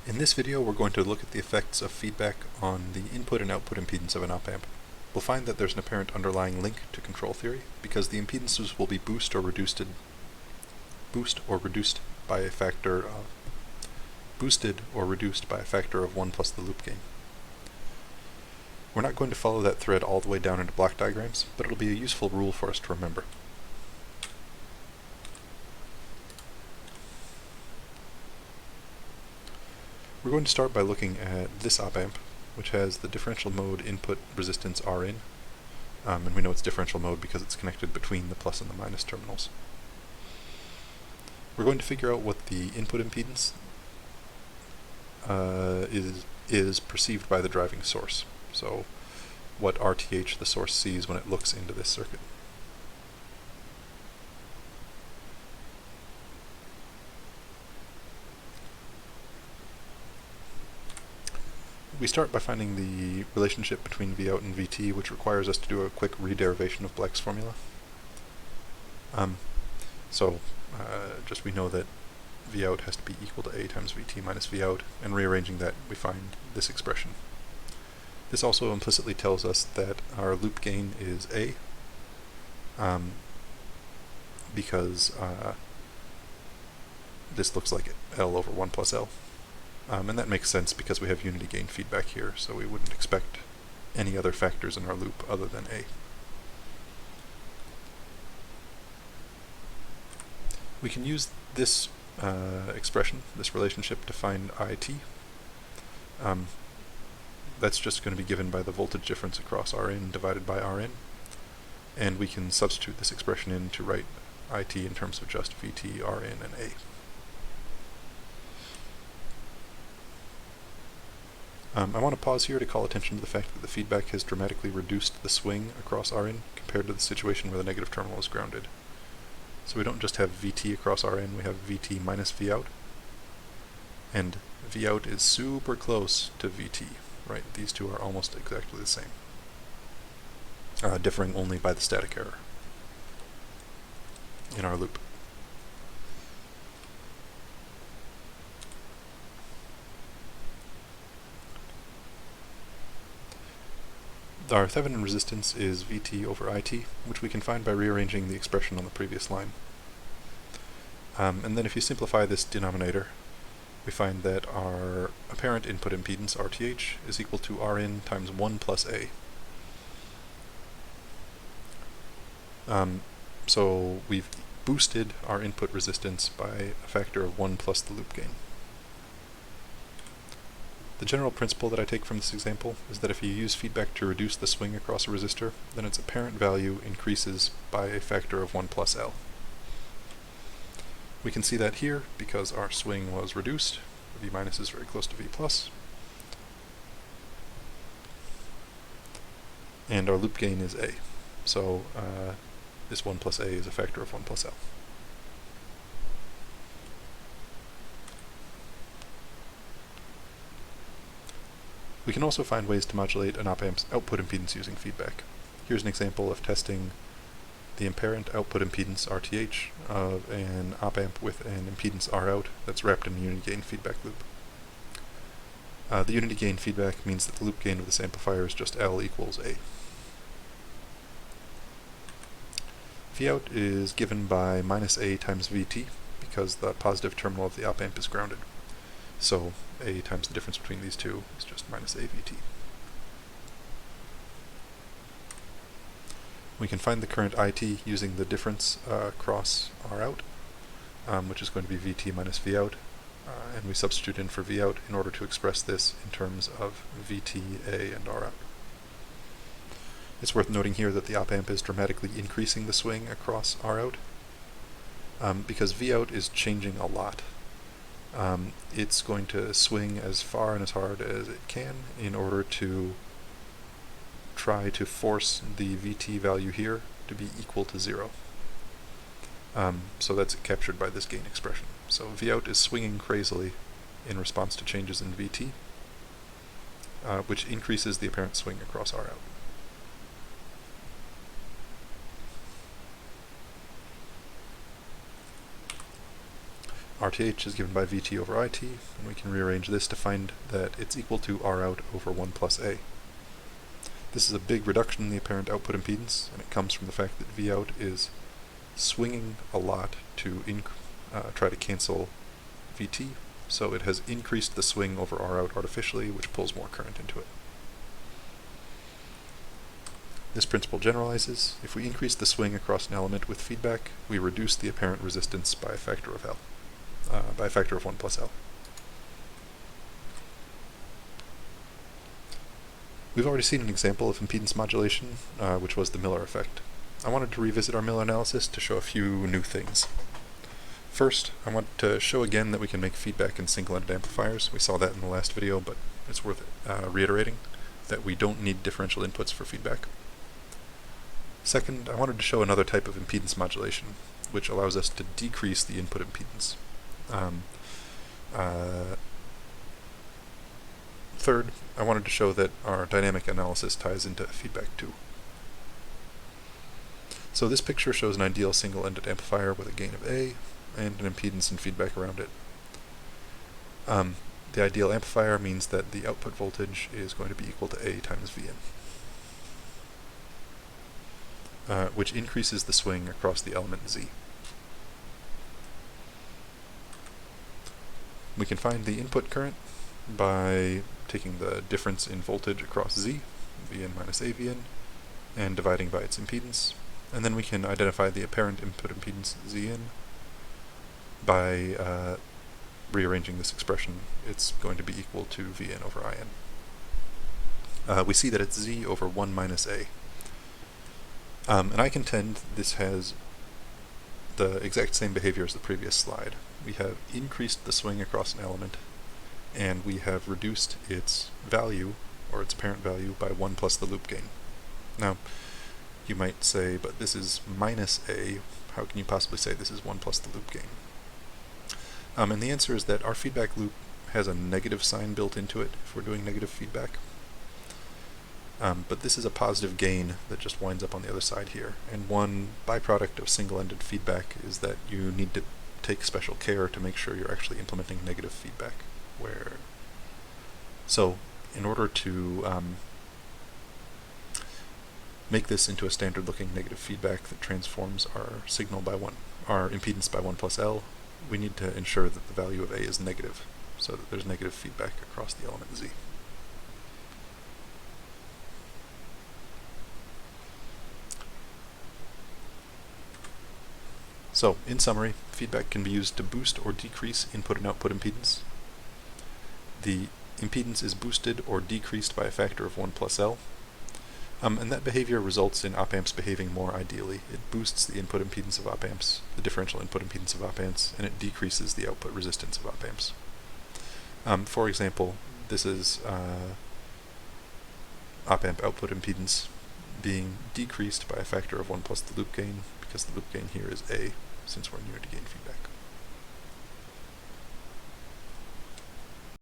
In this video, we're going to look at the effects of feedback on the input and output impedance of an op-amp. We'll find that there's an apparent underlying link to control theory, because the impedances will be boosted or reduced by a factor of 1 plus the loop gain. We're not going to follow that thread all the way down into block diagrams, but it'll be a useful rule for us to remember. We're going to start by looking at this op-amp, which has the differential mode input resistance Rin, and we know it's differential mode because it's connected between the plus and the minus terminals. We're going to figure out what the input impedance is perceived by the driving source, so what RTH the source sees when it looks into this circuit. We start by finding the relationship between Vout and Vt, which requires us to do a quick re-derivation of Black's formula. Just we know that Vout has to be equal to A times Vt minus Vout, and rearranging that we find this expression. This also implicitly tells us that our loop gain is A, because this looks like L over 1 plus L. And that makes sense because we have unity gain feedback here, so we wouldn't expect any other factors in our loop other than A. We can use this expression, this relationship, to find IT. That's just going to be given by the voltage difference across Rin divided by Rin, and we can substitute this expression in to write IT in terms of just Vt, Rin, and A. I want to pause here to call attention to the fact that the feedback has dramatically reduced the swing across Rin compared to the situation where the negative terminal is grounded. So we don't just have Vt across Rin, we have Vt minus Vout, and Vout is super close to Vt, right? These two are almost exactly the same, differing only by the static error in our loop. Our Thevenin resistance is Vt over It, which we can find by rearranging the expression on the previous line. And then if you simplify this denominator, we find that our apparent input impedance, RTH, is equal to Rin times 1 plus A. So we've boosted our input resistance by a factor of 1 plus the loop gain. The general principle that I take from this example is that if you use feedback to reduce the swing across a resistor, then its apparent value increases by a factor of 1 plus L. We can see that here because our swing was reduced. V minus is very close to V plus. And our loop gain is A. So this 1 plus A is a factor of 1 plus L. We can also find ways to modulate an op-amp's output impedance using feedback. Here's an example of testing the apparent output impedance RTH of an op-amp with an impedance Rout that's wrapped in a unity gain feedback loop. The unity gain feedback means that the loop gain of this amplifier is just L equals A. Vout is given by minus A times Vt because the positive terminal of the op-amp is grounded. So A times the difference between these two is just minus AVT. We can find the current IT using the difference across Rout, which is going to be Vt minus Vout, and we substitute in for Vout in order to express this in terms of Vt, A, and Rout. It's worth noting here that the op-amp is dramatically increasing the swing across Rout, because Vout is changing a lot. It's going to swing as far and as hard as it can in order to try to force the Vt value here to be equal to 0. So that's captured by this gain expression. So Vout is swinging crazily in response to changes in Vt, which increases the apparent swing across Rout. RTH is given by VT over IT, and we can rearrange this to find that it's equal to R out over 1 plus A. This is a big reduction in the apparent output impedance, and it comes from the fact that V out is swinging a lot to try to cancel VT, so it has increased the swing over R out artificially, which pulls more current into it. This principle generalizes. If we increase the swing across an element with feedback, we reduce the apparent resistance by a factor of by a factor of 1 plus L. We've already seen an example of impedance modulation, which was the Miller effect. I wanted to revisit our Miller analysis to show a few new things. First, I want to show again that we can make feedback in single-ended amplifiers. We saw that in the last video, but it's worth reiterating that we don't need differential inputs for feedback. Second, I wanted to show another type of impedance modulation, which allows us to decrease the input impedance. Third, I wanted to show that our dynamic analysis ties into feedback too. So this picture shows an ideal single-ended amplifier with a gain of A and an impedance and feedback around it. The ideal amplifier means that the output voltage is going to be equal to A times Vn, which increases the swing across the element Z. We can find the input current by taking the difference in voltage across Z, Vn minus AVn, and dividing by its impedance. And then we can identify the apparent input impedance Zn by rearranging this expression. It's going to be equal to Vn over In. We see that it's Z over 1 minus A. And I contend this has the exact same behavior as the previous slide. We have increased the swing across an element, and we have reduced its value, or its apparent value, by 1 plus the loop gain. Now, you might say, but this is minus A, how can you possibly say this is 1 plus the loop gain? And the answer is that our feedback loop has a negative sign built into it if we're doing negative feedback. But this is a positive gain that just winds up on the other side here. And one byproduct of single-ended feedback is that you need to take special care to make sure you're actually implementing negative feedback. So, in order to make this into a standard-looking negative feedback that transforms our signal by our impedance by 1 plus L, we need to ensure that the value of A is negative, so that there's negative feedback across the element Z. So, in summary, feedback can be used to boost or decrease input and output impedance. The impedance is boosted or decreased by a factor of 1 plus L. And that behavior results in op-amps behaving more ideally. It boosts the input impedance of op-amps, the differential input impedance of op-amps, and it decreases the output resistance of op-amps. For example, this is op-amp output impedance being decreased by a factor of 1 plus the loop gain, because the loop gain here is A, since we're near to gain feedback.